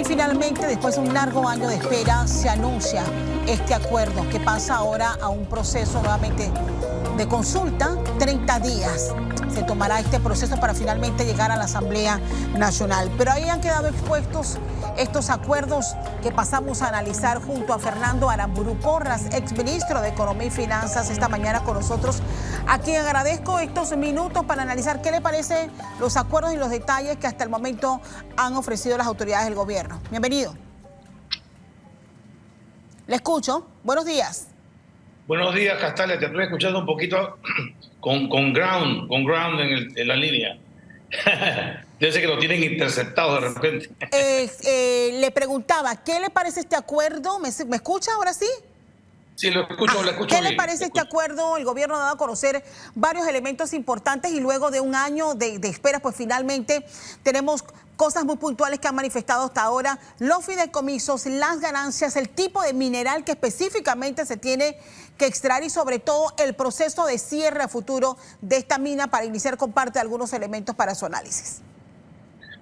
Y finalmente, después de un largo año de espera, se anuncia este acuerdo que pasa ahora a un proceso nuevamente de consulta. 30 días se tomará este proceso para finalmente llegar a la Asamblea Nacional. Pero ahí han quedado expuestos estos acuerdos que pasamos a analizar junto a Fernando Aramburu Porras, exministro de Economía y Finanzas, esta mañana con nosotros, a quien agradezco estos minutos para analizar qué le parecen los acuerdos y los detalles que hasta el momento han ofrecido las autoridades del gobierno. Bienvenido. Le escucho. Buenos días. Buenos días, Castalia. Te estoy escuchando un poquito con ground en la línea. Debe ser que lo tienen interceptado de repente. Le preguntaba, ¿qué le parece este acuerdo? ¿Me escucha ahora sí? Sí, lo escucho bien. ¿Qué le parece este acuerdo? El gobierno ha dado a conocer varios elementos importantes y luego de un año de espera, pues finalmente tenemos cosas muy puntuales que han manifestado hasta ahora, los fideicomisos, las ganancias, el tipo de mineral que específicamente se tiene que extraer y sobre todo el proceso de cierre a futuro de esta mina para iniciar con parte de algunos elementos para su análisis.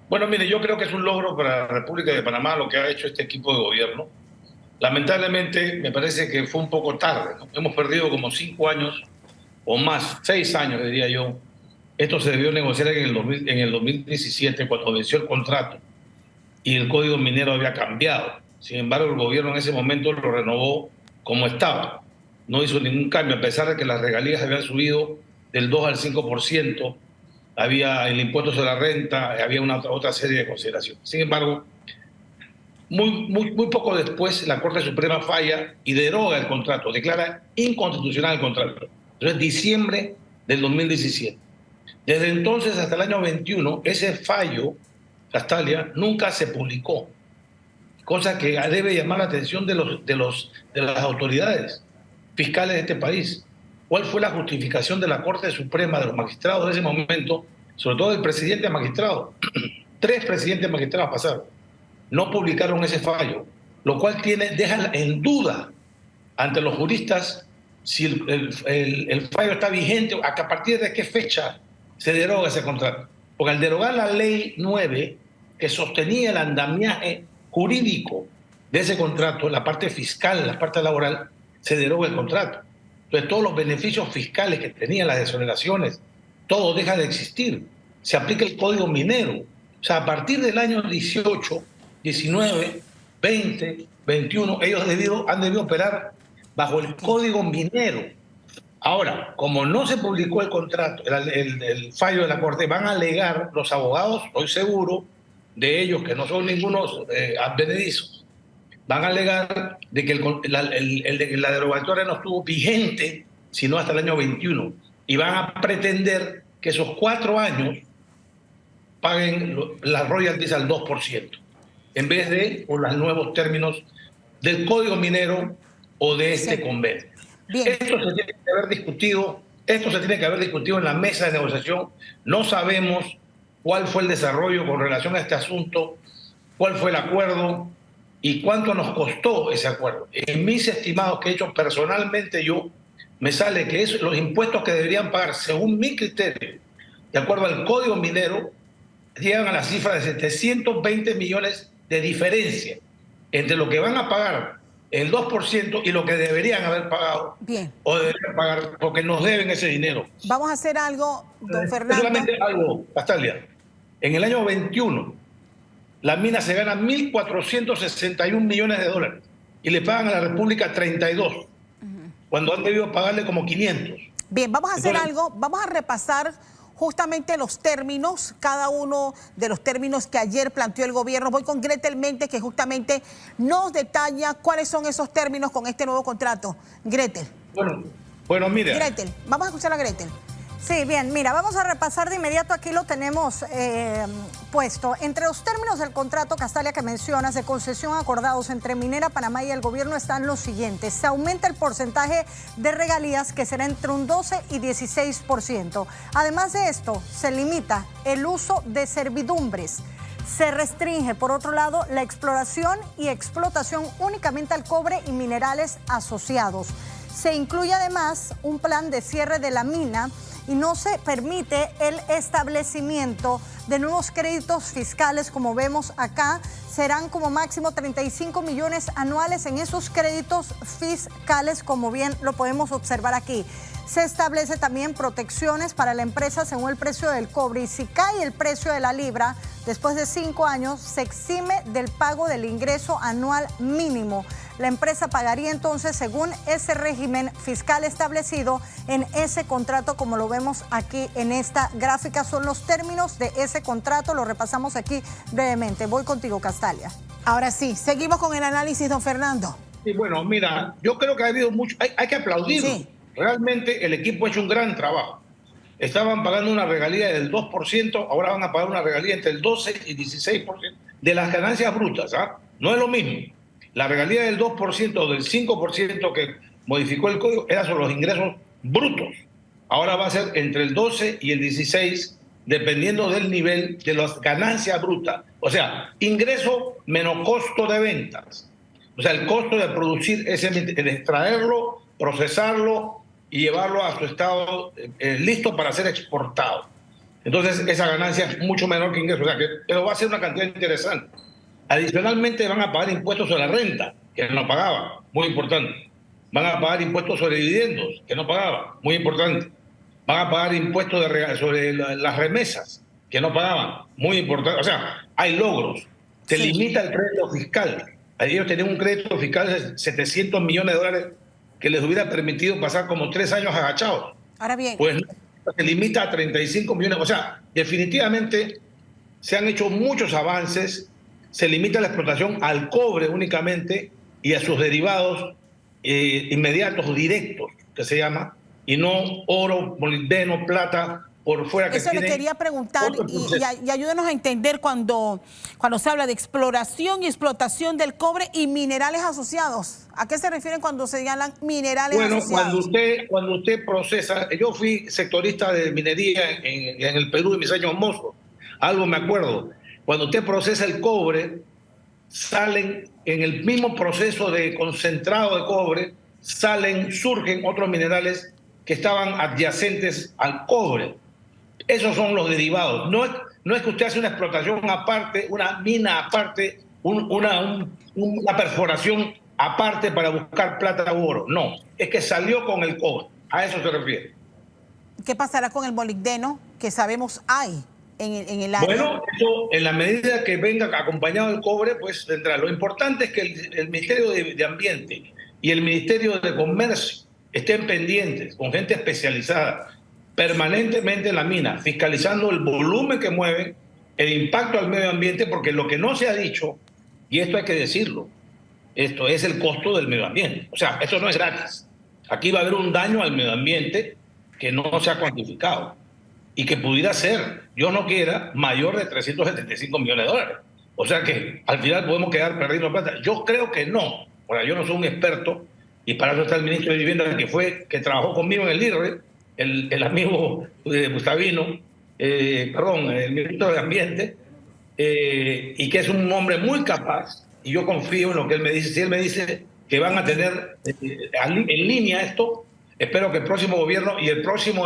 Bueno, mire, yo creo que es un logro para la República de Panamá lo que ha hecho este equipo de gobierno. Lamentablemente, me parece que fue un poco tarde, ¿no? Hemos perdido como 5 años o más, 6 años, diría yo. Esto se debió negociar en el 2017, cuando venció el contrato y el código minero había cambiado. Sin embargo, el gobierno en ese momento lo renovó como estaba. No hizo ningún cambio, a pesar de que las regalías habían subido del 2 al 5%, había el impuesto sobre la renta, había otra serie de consideraciones. Sin embargo, muy poco después, la Corte Suprema falla y deroga el contrato, declara inconstitucional el contrato. Entonces, diciembre del 2017. Desde entonces hasta el año 21, ese fallo, Castalia, nunca se publicó, cosa que debe llamar la atención de las autoridades fiscales de este país. ¿Cuál fue la justificación de la Corte Suprema, de los magistrados de ese momento, sobre todo del presidente magistrado? 3 presidentes magistrados pasaron. No publicaron ese fallo, lo cual deja en duda ante los juristas si el fallo está vigente, a partir de qué fecha se deroga ese contrato. Porque al derogar la ley 9, que sostenía el andamiaje jurídico de ese contrato, la parte fiscal, la parte laboral, se deroga el contrato. Entonces todos los beneficios fiscales que tenían, las exoneraciones, todo deja de existir. Se aplica el código minero. O sea, a partir del año 18, 19, 20, 21, ellos han debido operar bajo el código minero. Ahora, como no se publicó el contrato, el fallo de la Corte, van a alegar los abogados, estoy seguro de ellos, que no son ningunos advenedizos, van a alegar de que la derogatoria no estuvo vigente sino hasta el año 21 y van a pretender que esos 4 años paguen las royalties al 2%, en vez de por los nuevos términos del Código Minero o de este convenio. Bien. Esto se tiene que haber discutido en la mesa de negociación. No sabemos cuál fue el desarrollo con relación a este asunto, cuál fue el acuerdo y cuánto nos costó ese acuerdo. En mis estimados que he hecho personalmente yo, me sale que los impuestos que deberían pagar, según mi criterio, de acuerdo al Código Minero, llegan a la cifra de 720 millones de diferencia entre lo que van a pagar el 2% y lo que deberían haber pagado. Bien. O deberían pagar porque nos deben ese dinero. Vamos a hacer algo, don Fernando. Solamente algo, Castalia. En el año 21, la mina se gana 1.461 millones de dólares y le pagan a la República 32, cuando han debido pagarle como 500. Bien, vamos a hacer algo, vamos a repasar justamente los términos, cada uno de los términos que ayer planteó el gobierno. Voy con Gretel Méndez, que justamente nos detalla cuáles son esos términos con este nuevo contrato. Gretel. Bueno, mira. Gretel, vamos a escuchar a Gretel. Sí, bien, mira, vamos a repasar de inmediato, aquí lo tenemos puesto. Entre los términos del contrato, Castalia, que mencionas, de concesión acordados entre Minera Panamá y el gobierno están los siguientes. Se aumenta el porcentaje de regalías, que será entre un 12 y 16%. Además de esto, se limita el uso de servidumbres. Se restringe, por otro lado, la exploración y explotación únicamente al cobre y minerales asociados. Se incluye además un plan de cierre de la mina y no se permite el establecimiento de nuevos créditos fiscales, como vemos acá. Serán como máximo 35 millones anuales en esos créditos fiscales, como bien lo podemos observar aquí. Se establece también protecciones para la empresa según el precio del cobre, y si cae el precio de la libra, después de 5 años, se exime del pago del ingreso anual mínimo. La empresa pagaría entonces según ese régimen fiscal establecido en ese contrato, como lo vemos aquí en esta gráfica. Son los términos de ese contrato, lo repasamos aquí brevemente. Voy contigo, Castalia. Ahora sí, seguimos con el análisis, don Fernando. Sí, bueno, mira, yo creo que ha habido mucho, hay que aplaudirlo. Sí. Realmente el equipo ha hecho un gran trabajo. Estaban pagando una regalía del 2%, ahora van a pagar una regalía entre el 12 y 16% de las ganancias brutas. No es lo mismo. La regalía del 2% o del 5% que modificó el código era sobre los ingresos brutos. Ahora va a ser entre el 12 y el 16%, dependiendo del nivel de las ganancias brutas. O sea, ingreso menos costo de ventas. O sea, el costo de producir ese, de extraerlo, procesarlo y llevarlo a su estado listo para ser exportado. Entonces, esa ganancia es mucho menor que ingreso. O sea, pero va a ser una cantidad interesante. Adicionalmente, van a pagar impuestos sobre la renta, que no pagaban, muy importante. Van a pagar impuestos sobre dividendos, que no pagaban, muy importante. Van a pagar impuestos sobre las remesas, que no pagaban, muy importante. O sea, hay logros. Se limita el crédito fiscal. Ellos tenían un crédito fiscal de 700 millones de dólares que les hubiera permitido pasar como 3 años agachados. Ahora bien, pues se limita a 35 millones. O sea, definitivamente se han hecho muchos avances. Se limita la explotación al cobre únicamente y a sus derivados inmediatos o directos, que se llama, y no oro, molibdeno, plata, por fuera. Eso le quería preguntar y ayúdenos a entender cuando se habla de exploración y explotación del cobre y minerales asociados. ¿A qué se refieren cuando se señalan minerales asociados? Cuando usted procesa, yo fui sectorista de minería en el Perú en mis años mozos, algo me acuerdo. Cuando usted procesa el cobre, salen en el mismo proceso de concentrado de cobre, surgen otros minerales que estaban adyacentes al cobre. Esos son los derivados. No es que usted hace una explotación aparte, una mina aparte, una perforación aparte para buscar plata u oro. No, es que salió con el cobre. A eso se refiere. ¿Qué pasará con el molibdeno que sabemos hay en el área? Bueno, eso en la medida que venga acompañado del cobre, pues vendrá. Lo importante es que el Ministerio de Ambiente y el Ministerio de Comercio estén pendientes, con gente especializada, permanentemente en la mina, fiscalizando el volumen que mueve, el impacto al medio ambiente, porque lo que no se ha dicho, y esto hay que decirlo, esto es el costo del medio ambiente. O sea, esto no es gratis. Aquí va a haber un daño al medio ambiente que no se ha cuantificado y que pudiera ser, Dios no quiera, mayor de 375 millones de dólares. O sea que al final podemos quedar perdiendo plata. Yo creo que no. Bueno, yo no soy un experto y para eso está el ministro de Vivienda que trabajó conmigo en el IRRE, el amigo Gustavino, el ministro de Ambiente, y que es un hombre muy capaz, y yo confío en lo que él me dice. Si él me dice que van a tener en línea esto, espero que el próximo gobierno y el próximo,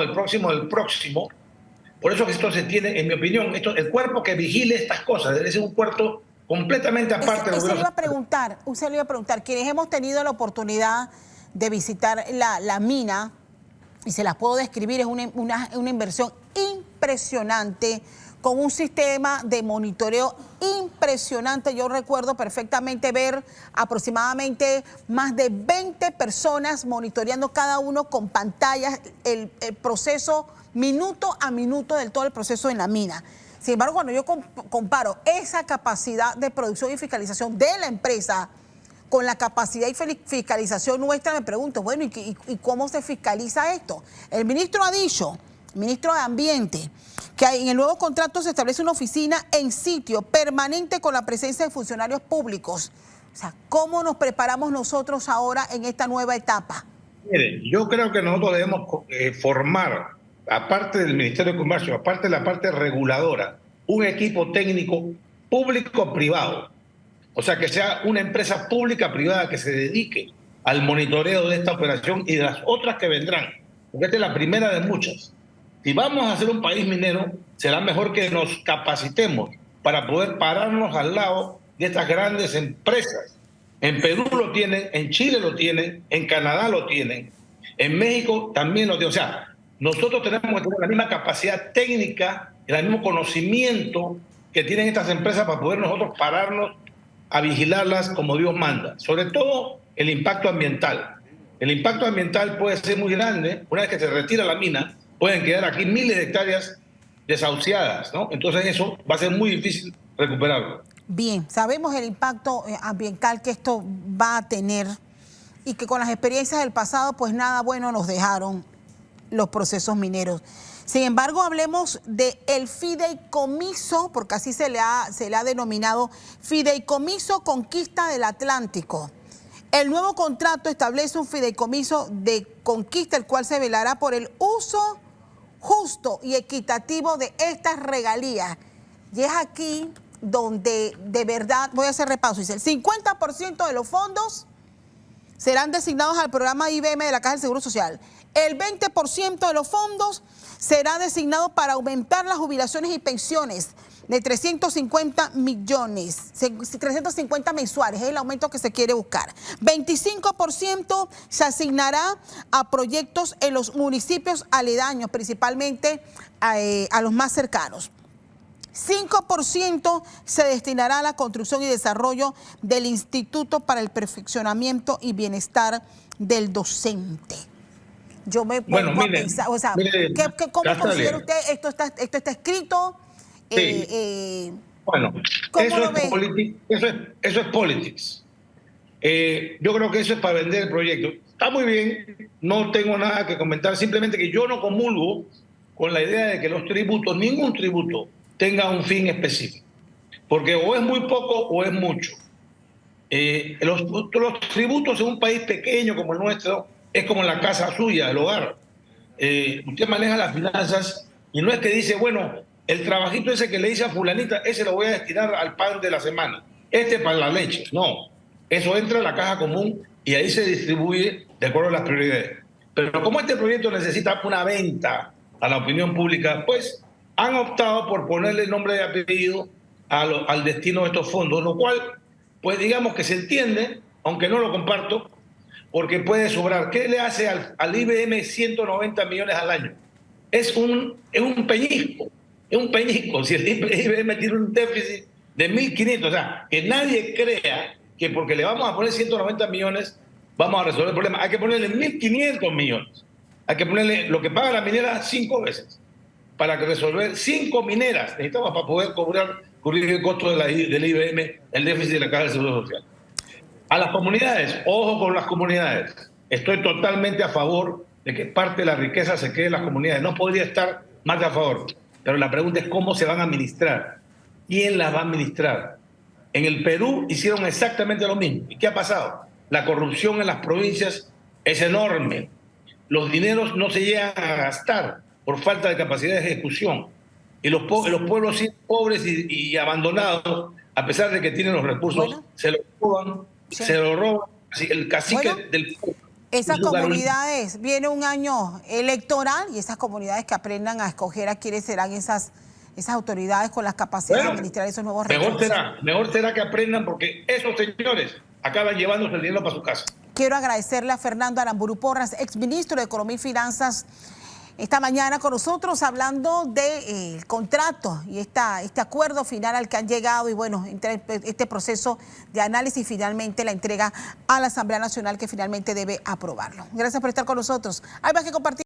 por eso que esto se tiene, en mi opinión, el cuerpo que vigile estas cosas debe ser un cuerpo completamente aparte. Usted le iba a preguntar, quienes hemos tenido la oportunidad de visitar la mina, y se las puedo describir, es una inversión impresionante, con un sistema de monitoreo impresionante. Yo recuerdo perfectamente ver aproximadamente más de 20 personas monitoreando cada uno con pantallas el proceso minuto a minuto del todo el proceso en la mina. Sin embargo, cuando yo comparo esa capacidad de producción y fiscalización de la empresa con la capacidad y fiscalización nuestra, me pregunto, bueno, ¿y cómo se fiscaliza esto? El ministro ha dicho, ministro de Ambiente, que en el nuevo contrato se establece una oficina en sitio permanente con la presencia de funcionarios públicos. O sea, ¿cómo nos preparamos nosotros ahora en esta nueva etapa? Mire, yo creo que nosotros debemos formar, aparte del Ministerio de Comercio, aparte de la parte reguladora, un equipo técnico público-privado. O sea, que sea una empresa pública-privada que se dedique al monitoreo de esta operación y de las otras que vendrán. Porque esta es la primera de muchas. si vamos a ser un país minero, será mejor que nos capacitemos para poder pararnos al lado de estas grandes empresas. En Perú lo tienen, en Chile lo tienen, en Canadá lo tienen, en México también lo tienen. O sea, nosotros tenemos que tener la misma capacidad técnica, el mismo conocimiento que tienen estas empresas para poder nosotros pararnos a vigilarlas como Dios manda. Sobre todo el impacto ambiental. El impacto ambiental puede ser muy grande. Una vez que se retira la mina, pueden quedar aquí miles de hectáreas desahuciadas, ¿no? Entonces eso va a ser muy difícil recuperarlo. Bien, sabemos el impacto ambiental que esto va a tener y que con las experiencias del pasado pues nada bueno nos dejaron los procesos mineros. Sin embargo, hablemos del fideicomiso, porque así se le ha denominado Fideicomiso Conquista del Atlántico. El nuevo contrato establece un fideicomiso de conquista, el cual se velará por el uso justo y equitativo de estas regalías. Y es aquí donde de verdad, voy a hacer repaso, dice, el 50% de los fondos serán designados al programa IBM de la Caja del Seguro Social. El 20% de los fondos será designado para aumentar las jubilaciones y pensiones de 350 millones, 350 mensuales, es el aumento que se quiere buscar. 25% se asignará a proyectos en los municipios aledaños, principalmente a los más cercanos. 5% se destinará a la construcción y desarrollo del Instituto para el Perfeccionamiento y Bienestar del Docente. Yo me pongo a pensar, o sea, ¿cómo considera usted? ¿Esto está escrito? Sí. Bueno, eso es politics. Yo creo que eso es para vender el proyecto. Está muy bien, no tengo nada que comentar, simplemente que yo no comulgo con la idea de que los tributos, ningún tributo, tenga un fin específico, porque o es muy poco o es mucho. Los tributos en un país pequeño como el nuestro es como la casa suya, el hogar. Usted maneja las finanzas y no es que dice, bueno, el trabajito ese que le hice a fulanita, ese lo voy a destinar al pan de la semana, este para la leche. No, eso entra a la caja común y ahí se distribuye de acuerdo a las prioridades. Pero como este proyecto necesita una venta a la opinión pública, pues han optado por ponerle nombre y apellido al destino de estos fondos, lo cual, pues digamos que se entiende, aunque no lo comparto, porque puede sobrar. ¿Qué le hace al IBM 190 millones al año? Es un peñisco, es un peñisco. Si el IBM tiene un déficit de 1.500, o sea, que nadie crea que porque le vamos a poner 190 millones vamos a resolver el problema. Hay que ponerle 1.500 millones. Hay que ponerle lo que paga la minera 5 veces. Para resolver 5 mineras necesitamos para poder cubrir el costo del IBM, el déficit de la Caja del Seguro Social. A las comunidades, ojo con las comunidades. Estoy totalmente a favor de que parte de la riqueza se quede en las comunidades. No podría estar más de a favor. Pero la pregunta es cómo se van a administrar. ¿Quién las va a administrar? En el Perú hicieron exactamente lo mismo. ¿Y qué ha pasado? La corrupción en las provincias es enorme. Los dineros no se llegan a gastar por falta de capacidad de ejecución. Y los pueblos pobres y abandonados, a pesar de que tienen los recursos, se los roban, se lo roban. Así, el cacique del pueblo. Esas comunidades, viene un año electoral y esas comunidades que aprendan a escoger a quiénes serán esas autoridades con las capacidades de administrar esos nuevos recursos. Mejor será que aprendan, porque esos señores acaban llevándose el dinero para su casa. Quiero agradecerle a Fernando Aramburu Porras, exministro de Economía y Finanzas, esta mañana con nosotros hablando del contrato y este acuerdo final al que han llegado y bueno, este proceso de análisis y finalmente la entrega a la Asamblea Nacional que finalmente debe aprobarlo. Gracias por estar con nosotros. Hay más que compartir.